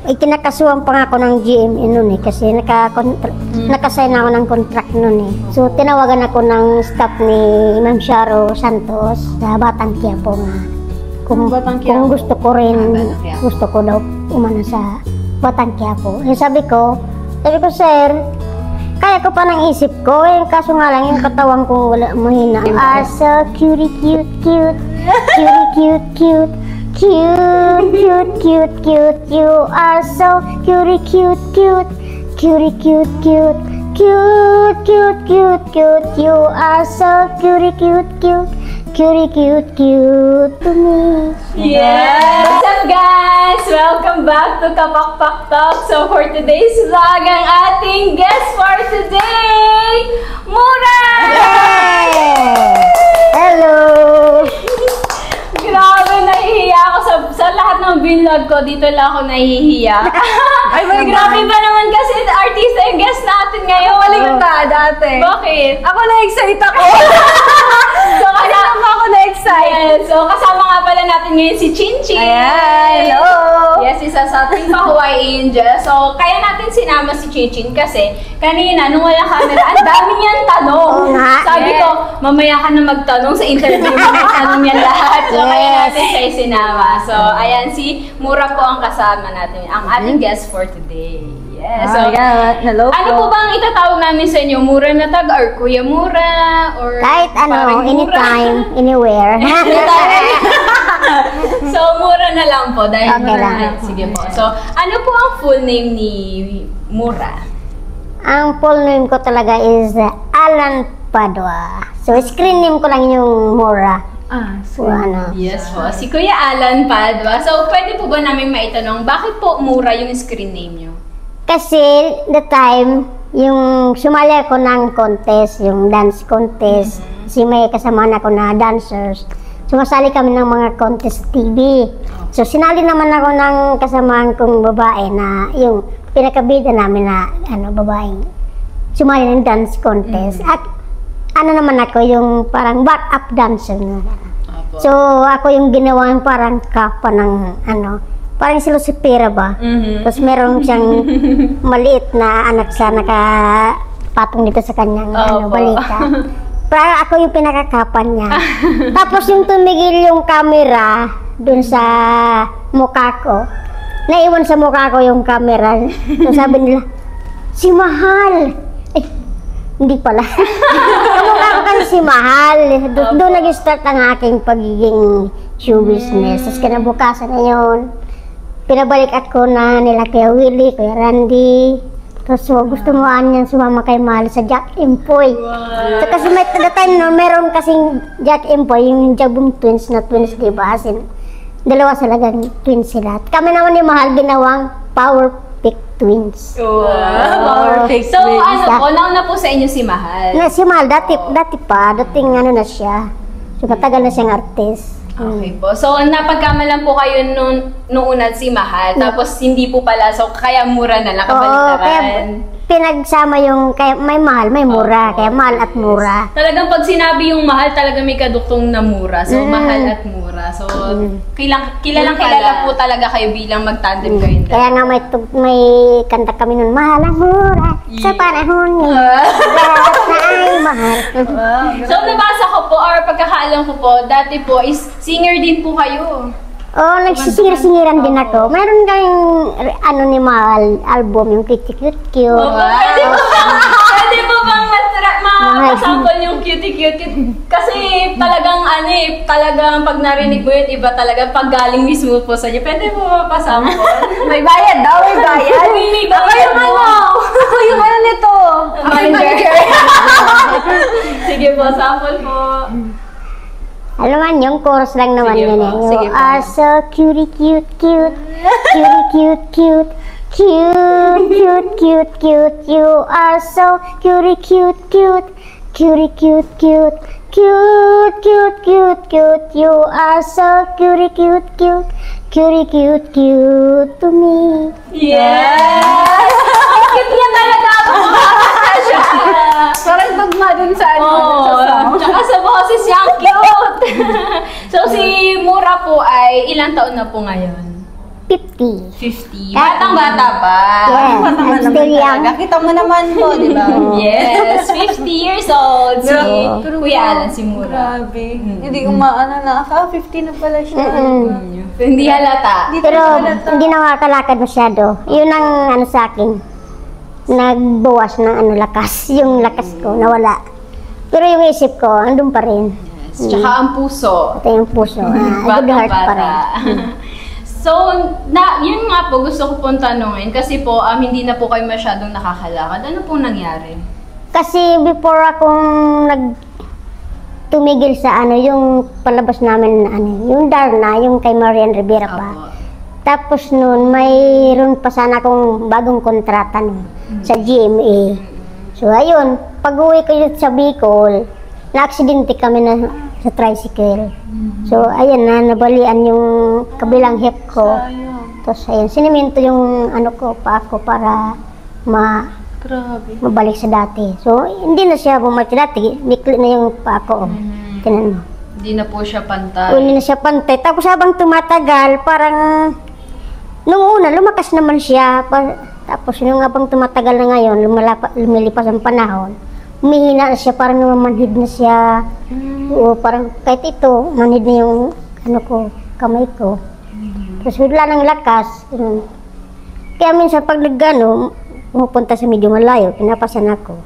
Ikinakasuhan pa nga ako ng GMA noon eh, kasi nakasign ako ng contract noon eh. So, tinawagan ako ng staff ni Ma'am Sharo Santos sa Batang Quiapo nga. Kung gusto ko rin, gusto ko daw umano sa Batang Quiapo. Eh, sabi ko, sir, kaya ko pa ng isip ko, eh, kaso nga lang yung katawan ko wala mahina. So cutie, cute, cute, cutie, cute, cute. Cute, cute, cute, cute, you are so cutie, cute, cute, cutie, cute, cute, cute, cute, cute, cute, you are so cutie, cute, cute, cutie, cute, cute to me. Yeah! What's up guys? Welcome back to Kapakpak Talk. So for today's vlog, ang ating guest for today, Mura! Hello! Grabe, nahihiya ako sa lahat ng vlog ko. Dito lang ako nahihiya. Ay, grabe ba naman kasi artista yung guest natin ngayon. Balik ka dati. Bakit? Ako na-excite ako. So, Kasama ako na-excite. Yes, so kasama nga pala natin ngayon si Chinchin. Ayan, hello. Yes, isa sa ating pa-Hawaii Angel. So, kaya natin sinama si Chinchin kasi kanina, nung wala camera, ang dami niyang tanong. Sabi ko, mamaya ka na magtanong sa interview, mamaya tanong niyan lahat. So, kaya natin siya sinama. So, ayan, si Mura po ang kasama natin, ang ating guest for today. Yes. So, hello ano po bang itatawag namin sa inyo? Mura na tag or Kuya Mura? Or Kahit ano, anytime, anywhere. So, Mura na lang po. Dahil Okay lang. Sige po. So, ano po ang full name ni Mura? Ang full name ko talaga is Alan Padua. So, screen name ko lang yung Mura. So, ano. Yes po. Si Kuya Alan Padua. So, pwede po ba namin maitanong, bakit po Mura yung screen name nyo? Kasi, the time, yung sumali ako ng contest, yung dance contest, kasi may kasama na ako na dancers. Sumasali kami ng mga contest TV. So, sinali naman ako ng kasamaan kong babae na yung pinakabida namin na babaeng sumali ng dance contest. At ano naman ako, yung parang back-up dancer. So, ako yung ginawang parang kapa ng parang si Lucifera ba? Tapos meron siyang maliit na anak siya nakapatong dito sa kanyang balita. Parang ako yung pinakakapan niya. Tapos yung tumigil yung camera dun sa mukha ko. Naiwan sa mukha ko yung camera. So sabi nila, si Mahal! Eh, hindi pala. Kamukha ko kasi si Mahal. Doon nag-start ang aking pagiging show business. Tapos kinabukasan na yun. Pinabalik ako na nila Kuya Willie, Kuya Randy. Tapos gusto mo niyan sumama kay Mahal sa Jack Empoy. So kasi may time no, meron kasing Jack Empoy, yung Jabong twins na twins, diba? Asin, dalawa talagang twins sila. Kami naman ni Mahal ginawang Power Pick Twins. Power Pick Twins. So nauna po sa inyo si Mahal? Si Mahal, dating na siya. So matagal na siyang artist. Okay po. So, napagkamalan po kayo nung una si Mahal, tapos hindi po pala, so kaya Mura na lang, kabalitaran. Pinagsama yung, kaya may Mahal, may Mura, kaya Mahal at Mura. Talagang pag sinabi yung Mahal, talaga may kaduktong na Mura. So, Mahal at Mura. So, kilalang po talaga kayo bilang mag-tandem kayo. Kaya nga may kanta kami nun, Mahal ang Mura, sa panahon ni lahat na ay mahal. So, nabasa ko po, or pagkakaalam ko po, dati po is singer din po kayo. Oo, nagsisingir-singiran din ako. Mayroon kayong ni Mahal album, yung Cute Cute Cute. Pwede po bang masample yung Cutie Cute? Kasi talagang talagang pag narinig mo yun, iba talaga pag galing mismo po sa inyo. Pwede po mapasample? May bayad daw, may bayad. May bayad mo. Ako yung nito. Manager. Sige po, sample po. Alam mo, yung chorus lang naman yun eh. You are so cutie, cute, cute. Cutie, cute, cute. Cute, cute, cute, cute. You are so cutie, cute, cute. Cutie, cute, cute. Cute, cute, cute, cute. You are so cutie, cute, cute. Cutie, cute, cute to me. Yes! Cute niya talaga ako. Parang tugma dun sa tsaka sa boses niya, cute! So, si Mura po ay ilang taon na po ngayon? 50. 50. Batang-bata pa. Yes, I'm still young. Nakita mo naman po, di ba? Yes, 50 years old. Si Kuya Alan Simura. Grabe. Hindi umaano na. 50 na pala siya. Hindi halata. Pero hindi na makakalakad masyado. Yun ang ano sa akin. Nagbawas ng ano lakas. Yung lakas ko nawala. Pero yung isip ko, andun pa rin. Tsaka ang puso. Ito yung puso. Good heart pa rin. So, yun nga po, gusto ko pong tanungin. Kasi po, hindi na po kayo masyadong nakakalakad. Ano pong nangyari? Kasi before akong tumigil sa ano, yung palabas namin na ano, yung Darna, yung kay Marian Rivera pa. Opo. Tapos noon, mayroon pa sana akong bagong kontrata no, sa GMA. So ayun, pag-uwi ko yun sa Bicol, na-aksidente kami na sa tricycle. So ayun na, nabalian yung kabilang hip ko. Tapos ayun, siniminto yung ano ko, pa ako para Grabe. mabalik sa dati. So hindi na siya bumalik sa dati, mikli na yung pa ako. Tinan mo. Hindi na po siya O, pantay. hindi na siya pantay. Tapos habang tumatagal, parang nung una, lumakas naman siya. Tapos nung habang tumatagal na ngayon, lumilipas ang panahon, umihina na siya, parang namanhid na siya. O, parang kahit ito, manhid na yung ano ko, kamay ko. Tapos wala ng lakas. Kaya minsan pag nagano, pumupunta sa medyo malayo, pinapasan ako.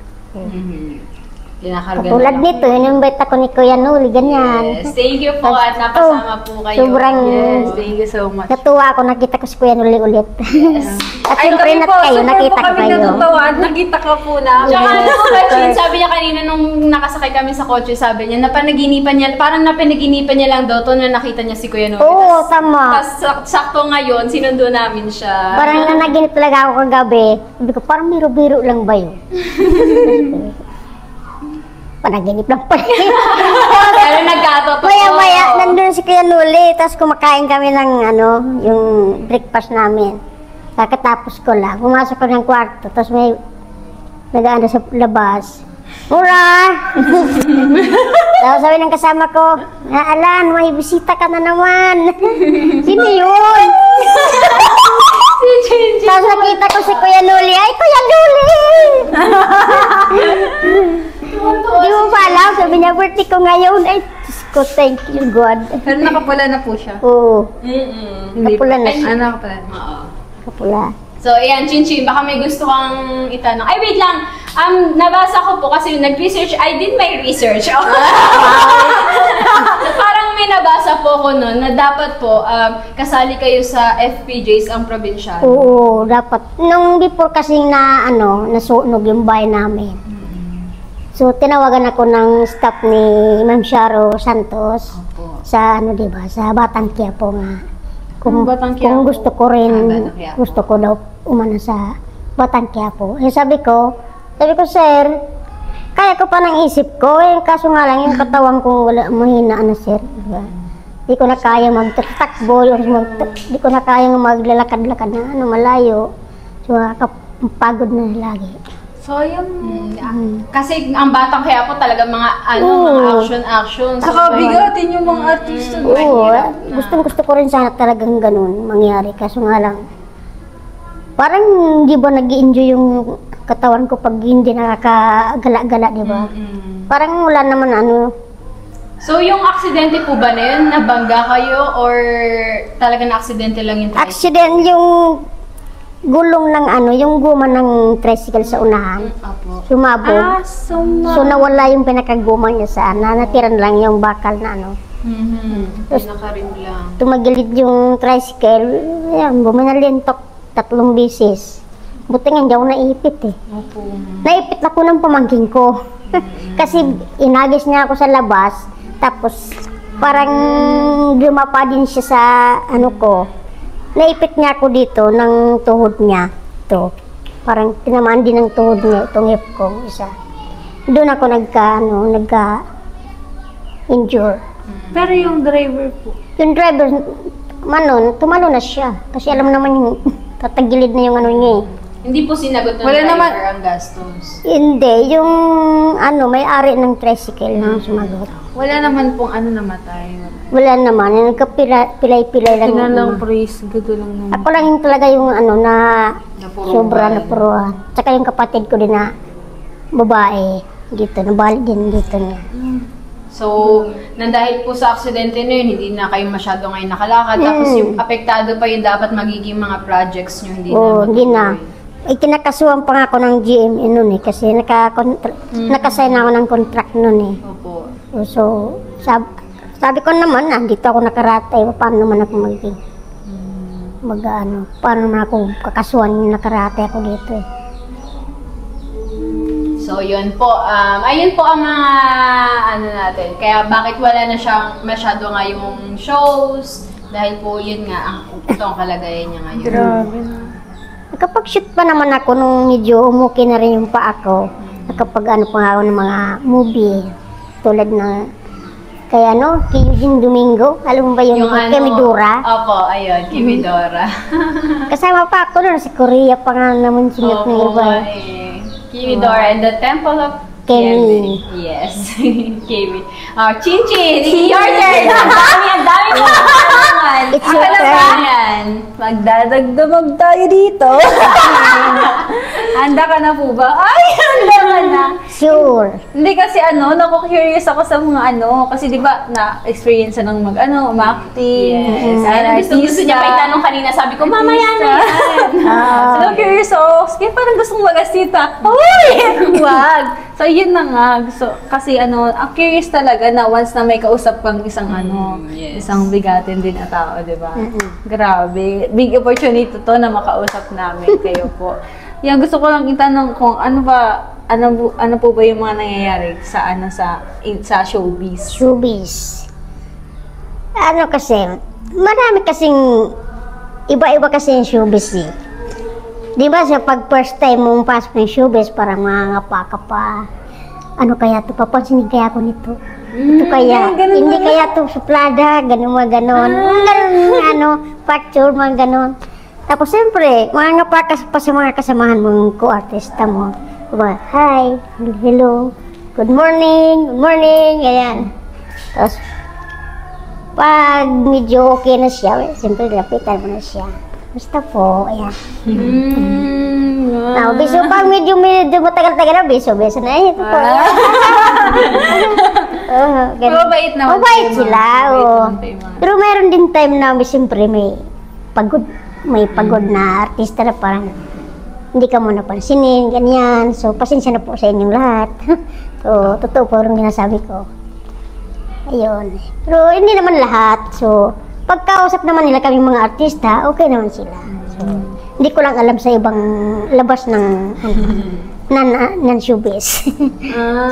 Kinakarga Tulad na lang. nito, in-invite ako ni Kuya Nuli, ganyan. Yes, thank you po at napasama po kayo. Sobrang Thank you so much. natuwa ako, nakita ko si Kuya Nuli ulit. At Ay, siyempre kami nat po, kayo, super nakita po ko kami kayo. natutuwa at nakita ka po namin. Tsaka ano po, Chin, sabi niya kanina nung nakasakay kami sa kotse, sabi niya, parang napanaginipan niya lang daw to na nakita niya si Kuya Noli. Oo, tama. Tapos sakto ngayon, sinundo namin siya. Parang nanaginip talaga ako kagabi. Sabi ko, parang biro-biro lang ba yun? Panaginip lang pala. Pero nagkatotoo. Maya-maya, nandun si Kuya Nuli, tapos kumakain kami ng ano, yung breakfast namin. Kakatapos ko lang, pumasok ko ng kwarto, tapos may nag-ano sa labas. Mura! Tapos sabi ng kasama ko, Alan, may bisita ka na naman. Sino yun? Si Chin. Tapos nakita ko si Kuya Nuli, ay Kuya Nuli! Di mo pa alam, sabi niya, birthday ko ngayon. Ay, Diyos ko, thank you God. Pero nakapula na po siya. Oo, Hindi kapula na Ay, siya. nakapula na. Oo. Kapula. So, ayan, Chin, baka may gusto kang itanong. Ay, wait lang. Nabasa ko po kasi nag-research. I did my research. Parang may nabasa po ko nun na dapat po kasali kayo sa FPJs ang probinsyano. Oo, dapat. Nung before kasi na, ano, nasunog yung bahay namin. So, tinawagan ako ng staff ni Ma'am Sharo Santos Opo. sa, ano, diba, sa Batang Quiapo nga. Batang Kung Quiapo. gusto ko rin, Batang Quiapo. gusto ko daw umano sa Batang Quiapo. Eh, sabi ko, sir, kaya ko pa ng isip ko, eh, kaso nga lang yung katawan ko wala, mahina na, sir. Diba? Di ko na kaya magtakbo, di ko na kaya maglalakad-lakad na ano, malayo. So, pagod na lagi. Sayang. Kasi ang Batang Quiapo talaga mga Oo. mga action. So, Nakabigatin yung mga artista. Oo, gusto ko rin sana talagang ganun mangyari. Kaso nga lang, parang hindi ba nag-i-enjoy yung katawan ko pag hindi nakakagala-gala, di ba? Parang wala naman ano. So, yung aksidente po ba na yun? Nabangga kayo or talaga na-aksidente lang yung tricycle? Accident yung gulong ng ano, yung guma ng tricycle sa unahan. Apo. Sumabog. So nawala yung pinakaguma niya sa natiran lang yung bakal na ano. Pinaka-rim lang. Tumagilid yung tricycle, yan, buminalintok 3 beses. Buti nga hindi ako naipit eh. Opo. Naipit ako ng pamangking ko. Kasi inagis niya ako sa labas, tapos parang lumapa din siya sa ano ko. Naipit niya ako dito ng tuhod niya. Ito. Parang tinamaan din ng tuhod niya itong hip ko isa. Doon ako nagka-injure. Pero yung driver po. Yung driver, tumalo na siya. Kasi alam naman yung tatagilid na yung ano niya eh. Hindi po sinagot ng Wala driver naman- ang gastos. Hindi, yung may-ari ng tricycle na sumagot. Wala naman pong namatay. Wala naman, yung pilay-pilay lang. Sinalang praise, gado lang naman. Ako lang yung talaga yung na Napuruhan. sobra na puruhan. Tsaka yung kapatid ko din na babae, dito, nabalik din dito niya. So, nang dahil po sa aksidente na yun, hindi na kayo masyado ngayon nakalakad. Tapos yung apektado pa yung dapat magiging mga projects nyo, hindi Oo, na hindi na. matutuloy. Kinakasuhan pa nga ako ng GMA noon kasi nakasign ako ng contract noon eh. Opo. So, sabi ko naman, dito ako nakaratay, paano naman ako magiging paano naman ako kakasuhan yung nakaratay ako dito eh. So, yun po. Ayun po ang mga natin. Kaya bakit wala na siyang masyado ngayong shows? Dahil po yun nga, ito ang kalagayan niya ngayon. Grabe na. Nakapag-shoot pa naman ako nung medyo umuki na rin yung pa ako. Nakapag pa nga ako ng mga movie. Tulad ng kay kay Eugene Domingo. Alam mo ba yun? Kay Midora. Opo, ayun, kay Midora. Kasama pa ako nun. Sa Korea pa nga naman sinut ng iba. Kay Midora and the Temple of Kemi. Yes, Kemi. Chinchin, your turn. Ang dami mo. It's your turn. Yan. Magdadagdamag tayo dito. Handa ka na po ba? Ay, handa ka na. Sure. Hindi kasi naku-curious ako sa mga kasi di ba na-experience ng umacting. Yes. Gusto niya pa itanong kanina. Sabi ko, mamaya na yan. So, curious ako. Kaya parang gustong magasita. Uy! Wag! So, yun na nga. Kasi ang curious talaga na once na may kausap kang isang yes. isang bigatin din na tao, di ba? Grabe. Big opportunity to na makausap namin kayo po. Yan, gusto ko lang itanong kung ano po ba yung mga nangyayari sa showbiz? Showbiz. Kasi, marami kasing, iba-iba kasi yung showbiz eh. Di ba sa pag first time mong pasok ng showbiz, parang mangangapa ka pa. Ano kaya ito? Papansinin kaya ako nito? Ito kaya? Hindi kaya ito suplada? Ganun mga ganon. Ganun, facture, mga ganon. Tapos siyempre, mangangapa ka pa sa mga kasamahan mong ko-artista mo. Diba? Hi, hello, good morning, ganyan. Tapos, pag medyo okay na siya, siyempre lapitan mo na siya. Basta po, ayan. Now, biso pag medyo matagal-tagal na, biso na, ito po. Mabait naman. Mabait sila, oo. Mabait naman kayo, mga- Pero mayroon din time na, siyempre, may pagod na artista na parang hindi ka mo napansinin, ganyan. So, pasensya na po sa inyong lahat. So, totoo po rin ginasabi ko. Ayun. Pero hindi naman lahat. So, pagkausap naman nila kaming mga artista, okay naman sila. So, hindi ko lang alam sa ibang labas ng showbiz.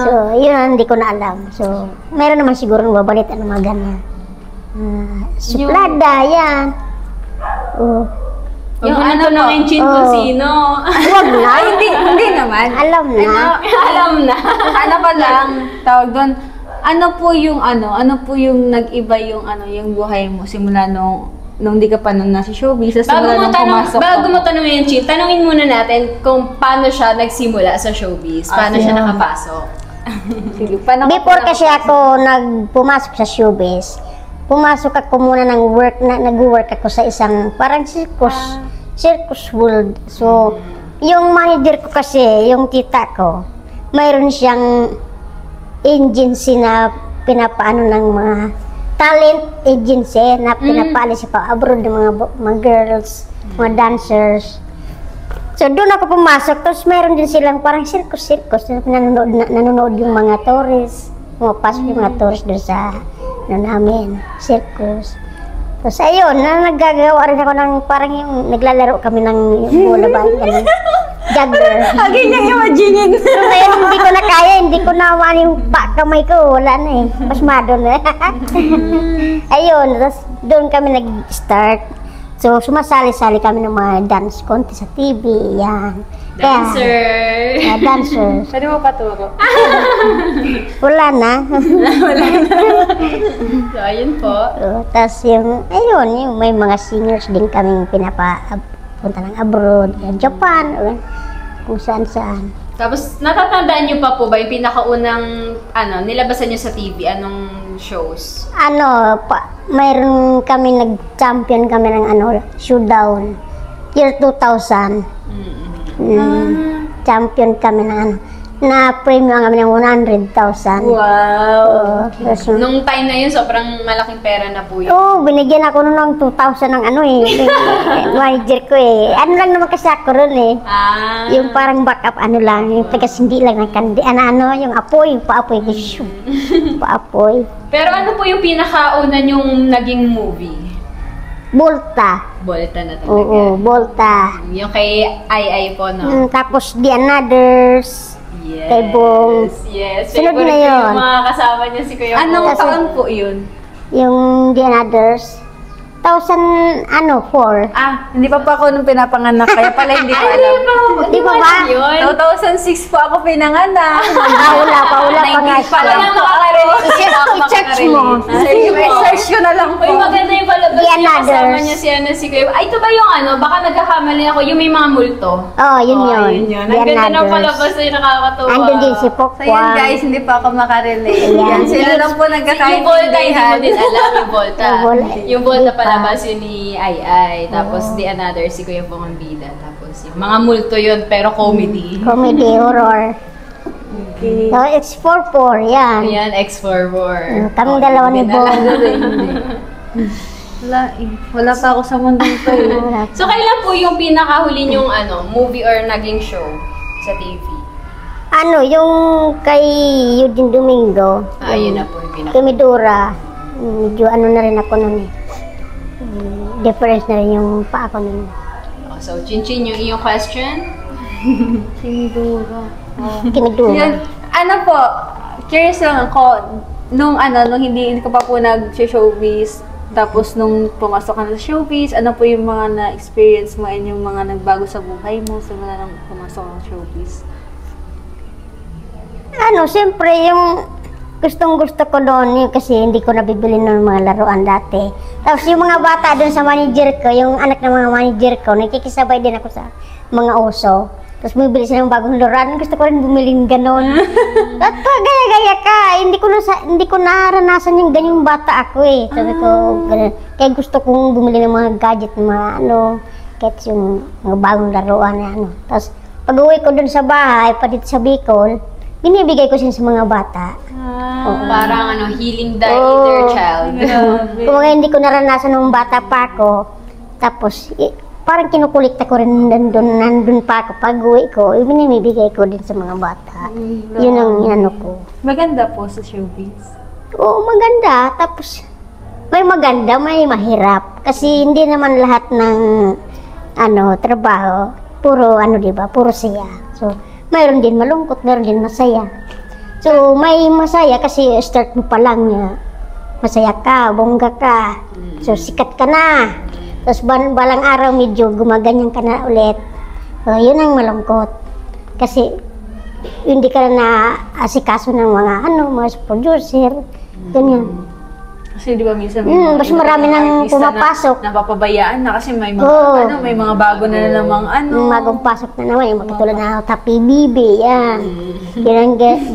So, yun hindi ko na alam. So, meron naman siguro babalitan ng mga ganyan. Suplada, yan. Yung tanongin Chin kung sino. Huwag na. Ay, hindi naman. Alam na. Alam na. Pa lang, tawag doon, ano po yung nag-iba yung buhay mo simula nung di ka pa nasa showbiz, simula nung pumasok Bago mo tanongin yung Chin, tanongin muna natin kung paano siya nagsimula sa showbiz. Paano siya nakapasok. Sige, paano Before kasi ako pumasok sa showbiz, pumasok ako muna nag-work ako sa isang parang circus world. So, yung manager ko kasi, yung tita ko, mayroon siyang agency na pinapaano ng mga talent agency na pinapaalis sa abroad ng mga girls, mga dancers. So, doon ako pumasok. Tapos, mayroon din silang parang circus nanonood yung mga tourists. Pumapasok yung mga tourists doon sa namin, circus. Tapos ayun, naggagawa rin ako ng parang yung naglalaro kami ng bola ba, ganun. Juggler. Again yung imaginin. So ngayon, hindi ko na kaya, hindi ko na yung kamay ko, wala na eh. Pasmado na. Ayun, tapos doon kami nag-start. So sumasali-sali kami ng mga dance contest sa TV, yan. Dancer. Dancer. Pwede mo paturo. Wala na. So, ayun po. Tapos yung may mga singers din kaming punta ng abroad, Japan, o kung saan-saan. Tapos, natatandaan niyo pa po ba yung pinakaunang, nilabasan niyo sa TV? Anong shows? Mayroon kami, nag-champion kami ng showdown. Year 2000. Champion kami ng na-premium kami ng 100,000. Wow! Nung time na yun, sobrang malaking pera na po yun. Oo, binigyan ako nun ng 2,000 ng manager ko eh. Ano lang naman kasi ako ron eh. Yung parang backup lang, yung taga-sindi lang ng kandi. Yung apoy, paapoy ko. Paapoy. Pero ano po yung pinakauna yung naging movie? Volta. Volta na talaga. Oo, Volta. Yung kay Ai po, no? Tapos The Anothers. Yes. Kay Bong. Yes. Sunod Favorite na ko yun. yung mga kasama niya si Kuya Anong Bong. taon po yun? Yung The Anothers. 2004. Hindi pa ako nung pinapanganak, kaya pala hindi ko alam. Di ba ba? Yun. 2006 po ako pinanganak. Wala pa nga Pa siya. lang makaka-release. I-search mo. Search ko na lang po. Uy, maganda yung palabas The niya. Kasama Anothers. niya si Kuya. Ay, ito ba yung baka nagkakamali ako, yung may mga multo. Yun yun. Yun. The Ang ganda ng Anothers. palabas na yung nakakatuwa. Andun din si So Pokwa. yun guys, hindi pa ako makarelate. Yan, sila lang po Yung Volta, hindi mo nagkakaintindihan. din alam yung Volta. Yung Volta Hindi pa. palabas yun ni Ai. Tapos The Another, si Kuya Bong ang bida. Tapos yung mga multo yun, pero comedy. Comedy, horror. Okay. So, it's 4-4, yan. Ayan, X44. Kaming dalawa ni Bong. Wala pa ako sa mundong to eh. So, kailan po yung pinakahuli yung movie or naging show sa TV? Yung kay Eugene Domingo. Yun na po yung pinaka. Kay Midora. Medyo na rin ako nun eh. Difference na rin yung pa ako nun. So, Chinchin, yung iyong question? Sinidura. Kay Midora. Yun, po, curious lang ako, nung hindi ka pa po nag-showbiz, tapos nung pumasok ka na sa showbiz, ano po yung mga na-experience mo and yung mga nagbago sa buhay mo simula nang pumasok ka sa showbiz? Siyempre yung gustong-gusto ko doon yun kasi hindi ko nabibili ng mga laruan dati. Tapos yung mga bata doon sa manager ko, yung anak ng mga manager ko, nakikisabay din ako sa mga uso. Tapos bumibili sila ng bagong laruan, gusto ko rin bumili ng ganon. At gaya-gaya ka, hindi ko naranasan yung ganyang bata ako eh. Sabi ko, ganun. Kaya gusto kong bumili ng mga gadget, mga kahit yung mga bagong laruan na Tapos pag uwi ko doon sa bahay, pa dito sa Bicol, binibigay ko sa mga bata. Parang healing the inner child. Kung hindi ko naranasan nung bata pa ako, tapos parang kinukulikta ko rin nandun pa ako. Pag uwi ko, binibigay ko din sa mga bata. Yun ang ko. Maganda po sa showbiz. Oo, maganda. Tapos may maganda, may mahirap. Kasi hindi naman lahat ng trabaho, puro diba, puro saya. So, mayroon din malungkot, mayroon din masaya. So, may masaya kasi start mo pa lang masaya ka, bongga ka. So, sikat ka na. Tapos balang araw medyo gumaganyan ka na ulit. So, yun ang malungkot. Kasi hindi ka na asikaso ng mga producer. Ganyan. Kasi di ba minsan mas marami nang pumapasok. Napapabayaan na kasi may mga may mga bago na namang Yung bagong pasok na naman, yung katulad na Tapi Bibi, yan.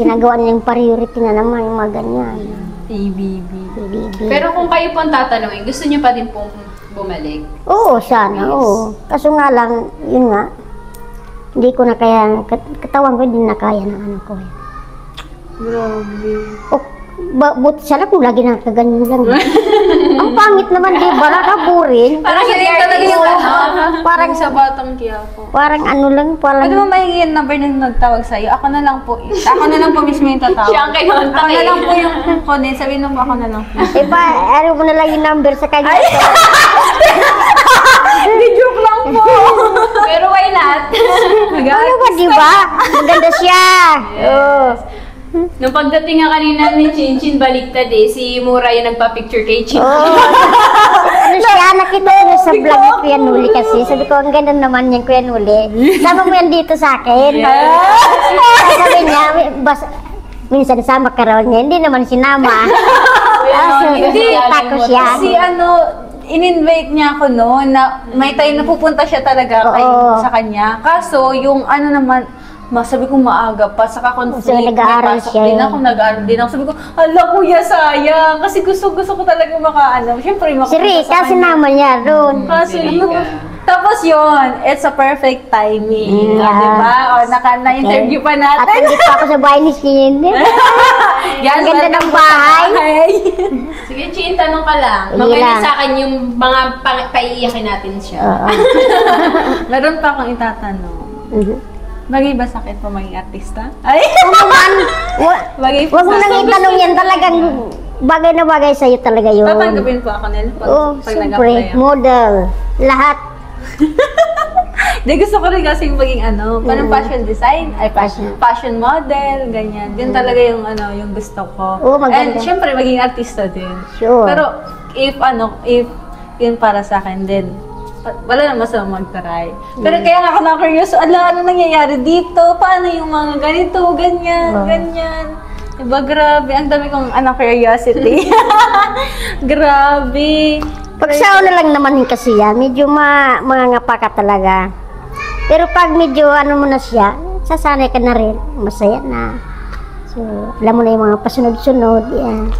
Ginagawa nilang priority na naman, yung mga ganyan. PBB. Pero kung kayo po ang tatanungin, gusto niyo pa din pong bumalik? Oo, sana, oo. Kaso nga lang, yun nga, hindi ko na kaya, katawan ko hindi na kaya ng ko. Grabe. Buti sana kung lagi na kaganyan lang. Ang pangit naman, di ba? Nakaburin. Parang hindi talaga yung Parang sa Batang Quiapo. Parang lang, Pwede mo mahingi yung number na nagtawag sa'yo? Ako na lang po mismo yung tatawag. Siya ang kinontak Ako na lang po yung kunin. Sabihin mo ako na lang. ano mo na lang yung number sa kanya. Hindi, joke lang po. Pero why not? Ano ba, di ba? Maganda siya. Oo. Nung pagdating nga kanina ni Chinchin, baliktad si Mura yung nagpa-picture kay Chinchin. Siya, nakita ko na sa vlog ni Kuya Nuli kasi. Sabi ko, ang ganda naman yung Kuya Nuli. Sama mo yan dito sa akin. Sabi niya, minsan sama ka raw niya. Hindi naman sinama. Nakita ko siya. Si in-invite niya ako noon na may time na pupunta siya talaga sa kanya. Kaso, yung ano naman, sabi ko maaga pa, saka conflict, So, nag-aaral siya. nag-aaral din ako. Sabi ko, hala kuya, sayang. Kasi gusto ko talaga siyempre Si Rika, sinama niya doon. Kasi, tapos yun, it's a perfect timing. Diba? O, na-interview pa At natin. hindi pa ako sa bahay ni Chin. Ang ganda ng bahay. Sige, Chin, tanong ka lang. Sige Magaling lang. sa akin yung mga paiiyakin natin siya. Oo. Meron pa akong itatanong. Mhm. Bagay ba sakit po maging artista? Ay! Oo naman. Bagay po Huwag mo sa nang itanong yan. Talagang bagay na bagay sa'yo talaga yun. Tatanggapin po ako nila Oo, pag siyempre. nag-apply ako. Model. Lahat. Di, gusto ko rin kasi maging parang fashion design, fashion model, ganyan. Yun talaga yung yung gusto ko. Oo, maganda. And syempre maging artista din. Sure. Pero if yun para sa akin din, wala naman sa mag-try. Pero kaya nga ako na-curious, ano nangyayari dito? Paano yung mga ganito, ganyan, ganyan? Diba, grabe. Ang dami kong curiosity. Grabe. Pag sa una lang naman kasi yan, medyo mangangapa ka talaga. Pero pag medyo mo na siya, sasanay ka na rin. Masaya na. So, alam mo na yung mga pasunod-sunod. Yan.